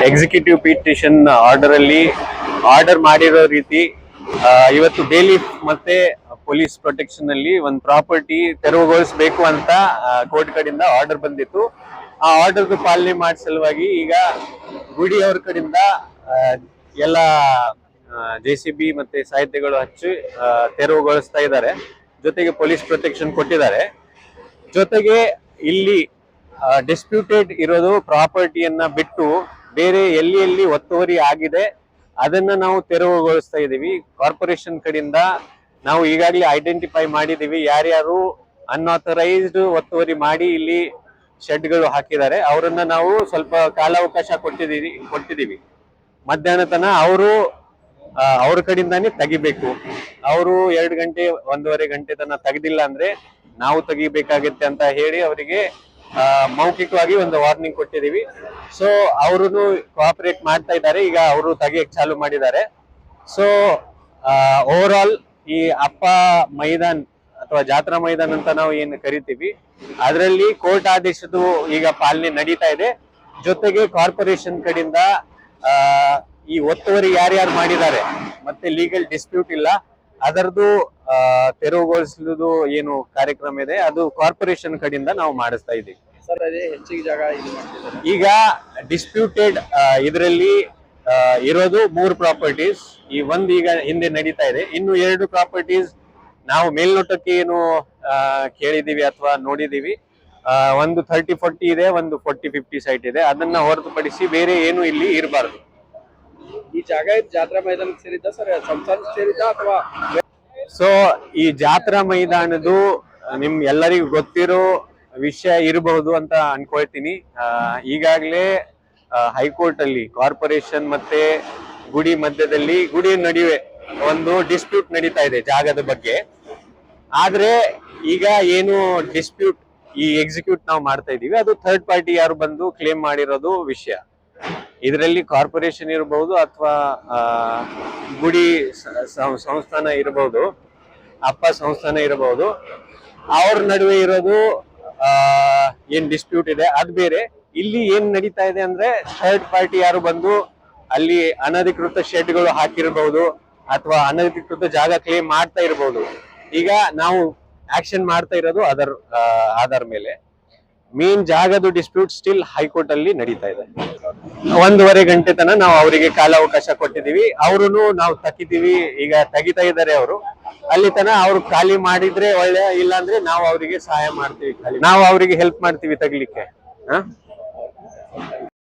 Executive petition order ಅಲ್ಲಿ order ಮಾಡಿರೋ ರೀತಿ ಇವತ್ತು ಬೇಲಿಫ್ ಮತ್ತೆ ಪೊಲೀಸ್ ಪ್ರೊಟೆಕ್ಷನ್ ಅಲ್ಲಿ ಒಂದು ಪ್ರಾಪರ್ಟಿ ತೆರವುಗೊಳಿಸಬೇಕು ಅಂತ ಕೋರ್ಟ್ ಕಡೆಯಿಂದ ಆರ್ಡರ್ ಬಂದಿತ್ತು. ಆ ಆರ್ಡರ್ ಪಾಲನೆ ಮಾಡೋ ಸಲುವಾಗಿ ಈಗ ಗುಡಿ ಅವ್ರ ಕಡೆಯಿಂದ ಎಲ್ಲ JCB ಮತ್ತೆ ಸಾಹಿತ್ಯಗಳು ಹಚ್ಚಿ ತೆರವುಗೊಳಿಸ್ತಾ ಇದ್ದಾರೆ. ಜೊತೆಗೆ ಪೊಲೀಸ್ ಪ್ರೊಟೆಕ್ಷನ್ ಕೊಟ್ಟಿದ್ದಾರೆ. ಜೊತೆಗೆ ಇಲ್ಲಿ ಡಿಸ್ಪ್ಯೂಟೆಡ್ ಇರೋದು ಪ್ರಾಪರ್ಟಿಯನ್ನ ಬಿಟ್ಟು ಬೇರೆ ಎಲ್ಲಿ ಒತ್ತುವರಿ ಆಗಿದೆ ಅದನ್ನ ನಾವು ತೆರವುಗೊಳಿಸ್ತಾ ಇದೀವಿ. ಕಾರ್ಪೊರೇಷನ್ ಕಡೆಯಿಂದ ನಾವು ಈಗಾಗಲೇ ಐಡೆಂಟಿಫೈ ಮಾಡಿದೀವಿ ಯಾರ್ಯಾರು ಅನ್ಆಥರೈಸ್ಡ್ ಒತ್ತುವರಿ ಮಾಡಿ ಇಲ್ಲಿ ಶೆಡ್ಗಳು ಹಾಕಿದ್ದಾರೆ. ಅವರನ್ನ ನಾವು ಸ್ವಲ್ಪ ಕಾಲಾವಕಾಶ ಕೊಟ್ಟಿದೀವಿ. ಮಧ್ಯಾಹ್ನ ತನ ಅವ್ರ ಕಡೆಯಿಂದಾನೇ ತೆಗಿಬೇಕು. ಅವರು 2 ಗಂಟೆ 1.5 ಗಂಟೆ ತನ ತೆಗೆದಿಲ್ಲ ಅಂದ್ರೆ ನಾವು ತೆಗಿಬೇಕಾಗುತ್ತೆ ಅಂತ ಹೇಳಿ ಅವರಿಗೆ ಮೌಖಿಕವಾಗಿ ಒಂದು ವಾರ್ನಿಂಗ್ ಕೊಟ್ಟಿದೀವಿ. ಸೊ ಅವರು ಕೋಆಪರೇಟ್ ಮಾಡ್ತಾ ಇದ್ದಾರೆ. ಈಗ ಅವರು ತೆಗಿಯಕ್ ಚಾಲು ಮಾಡಿದ್ದಾರೆ. ಸೊ ಓವರ್ ಆಲ್ ಈ ಅಪ್ಪ ಮೈದಾನ್ ಅಥವಾ ಜಾತ್ರಾ ಮೈದಾನ್ ಅಂತ ನಾವು ಏನು ಕರಿತೀವಿ ಅದರಲ್ಲಿ ಕೋರ್ಟ್ ಆದೇಶದ್ದು ಈಗ ಪಾಲನೆ ನಡೀತಾ ಇದೆ. ಜೊತೆಗೆ ಕಾರ್ಪೊರೇಷನ್ ಕಡೆಯಿಂದ ಈ ಒತ್ತುವರಿ ಯಾರ್ಯಾರು ಮಾಡಿದ್ದಾರೆ ಮತ್ತೆ ಲೀಗಲ್ ಡಿಸ್ಪ್ಯೂಟ್ ಇಲ್ಲ ಅದರದ್ದು ತೆರವುಗೊಳಿಸುವುದು ಏನು ಕಾರ್ಯಕ್ರಮ ಇದೆ ಅದು ಕಾರ್ಪೊರೇಷನ್ ಕಡೆಯಿಂದ ನಾವು ಮಾಡಿಸ್ತಾ ಇದ್ದೀವಿ. ಸರ್ ಅದೇ ಹೆಚ್ಚಿಗೆ ಜಾಗ ಈಗ ಡಿಸ್ಪ್ಯೂಟೆಡ್ ಇದರಲ್ಲಿ ಇರೋದು 3 ಪ್ರಾಪರ್ಟೀಸ್. ಈ ಒಂದು ಈಗ ಹಿಂದೆ ನಡೀತಾ ಇದೆ. ಇನ್ನು 2 ಪ್ರಾಪರ್ಟೀಸ್ ನಾವು ಮೇಲ್ನೋಟಕ್ಕೆ ಏನು ಕೇಳಿದೀವಿ ಅಥವಾ ನೋಡಿದೀವಿ. ಒಂದು 30-40 ಇದೆ, ಒಂದು 40-50 ಸೈಟ್ ಇದೆ. ಅದನ್ನ ಹೊರತುಪಡಿಸಿ ಬೇರೆ ಏನು ಇಲ್ಲಿ ಇರಬಾರ್ದು. ಈ ಜಾಗ ಜಾತ್ರಾ ಮೈದಾನಕ್ಕೆ ಸೇರಿದ್ದ ಸರ್, ಸಂಸ್ಥಾನಕ್ಕೆ ಸೇರಿದ್ದ ಅಥವಾ? ಸೊ ಈ ಜಾತ್ರಾ ಮೈದಾನದು ನಿಮ್ ಎಲ್ಲರಿಗೂ ಗೊತ್ತಿರೋ ವಿಷಯ ಇರಬಹುದು ಅಂತ ಅನ್ಕೊಳ್ತೀನಿ. ಈಗಾಗಲೇ ಹೈಕೋರ್ಟ್ ಅಲ್ಲಿ ಕಾರ್ಪೊರೇಷನ್ ಮತ್ತೆ ಗುಡಿ ಮಧ್ಯದಲ್ಲಿ ಗುಡಿ ನಡುವೆ ಒಂದು ಡಿಸ್ಪ್ಯೂಟ್ ನಡೀತಾ ಇದೆ ಜಾಗದ ಬಗ್ಗೆ. ಆದ್ರೆ ಈಗ ಏನು ಡಿಸ್ಪ್ಯೂಟ್ ಈ ಎಕ್ಸಿಕ್ಯೂಟ್ ನಾವು ಮಾಡ್ತಾ ಇದೀವಿ ಅದು ಥರ್ಡ್ ಪಾರ್ಟಿ ಯಾರು ಬಂದು ಕ್ಲೇಮ್ ಮಾಡಿರೋದು ವಿಷಯ. ಇದರಲ್ಲಿ ಕಾರ್ಪೊರೇಷನ್ ಇರಬಹುದು ಅಥವಾ ಗುಡಿ ಸಂಸ್ಥಾನ ಇರಬಹುದು, ಅಪ್ಪ ಸಂಸ್ಥಾನ ಇರಬಹುದು. ಅವ್ರ ನಡುವೆ ಇರೋದು ಏನ್ ಡಿಸ್ಪ್ಯೂಟ್ ಇದೆ ಅದು ಬೇರೆ. ಇಲ್ಲಿ ಏನ್ ನಡೀತಾ ಇದೆ ಅಂದ್ರೆ ಥರ್ಡ್ ಪಾರ್ಟಿ ಯಾರು ಬಂದು ಅಲ್ಲಿ ಅನಧಿಕೃತ ಶೆಡ್ಗಳು ಹಾಕಿರಬಹುದು ಅಥವಾ ಅನಧಿಕೃತ ಜಾಗ ಕ್ಲೇಮ್ ಮಾಡ್ತಾ ಇರಬಹುದು. ಈಗ ನಾವು ಆಕ್ಷನ್ ಮಾಡ್ತಾ ಇರೋದು ಅದರ ಆಧಾರ ಮೇಲೆ. ಮೇನ್ ಜಾಗದ ಡಿಸ್ಪ್ಯೂಟ್ ಸ್ಟಿಲ್ ಹೈಕೋರ್ಟ್ ಅಲ್ಲಿ ನಡೀತಾ ಇದೆ. 1.5 ಗಂಟೆ ತನ ನಾವು ಅವರಿಗೆ ಕಾಲಾವಕಾಶ ಕೊಟ್ಟಿದೀವಿ. ಅವ್ರು ನಾವು ತೆಗಿತೀವಿ, ಈಗ ತೆಗಿತಾ ಇದ್ದಾರೆ ಅವರು. ಅಲ್ಲಿ ತನ ಅವ್ರು ಖಾಲಿ ಮಾಡಿದ್ರೆ ಒಳ್ಳೆ, ಇಲ್ಲ ಅಂದ್ರೆ ನಾವು ಅವರಿಗೆ ಸಹಾಯ ಮಾಡ್ತೀವಿ, ನಾವು ಅವರಿಗೆ ಹೆಲ್ಪ್ ಮಾಡ್ತೀವಿ ತೆಗಿಲಿಕ್ಕೆ.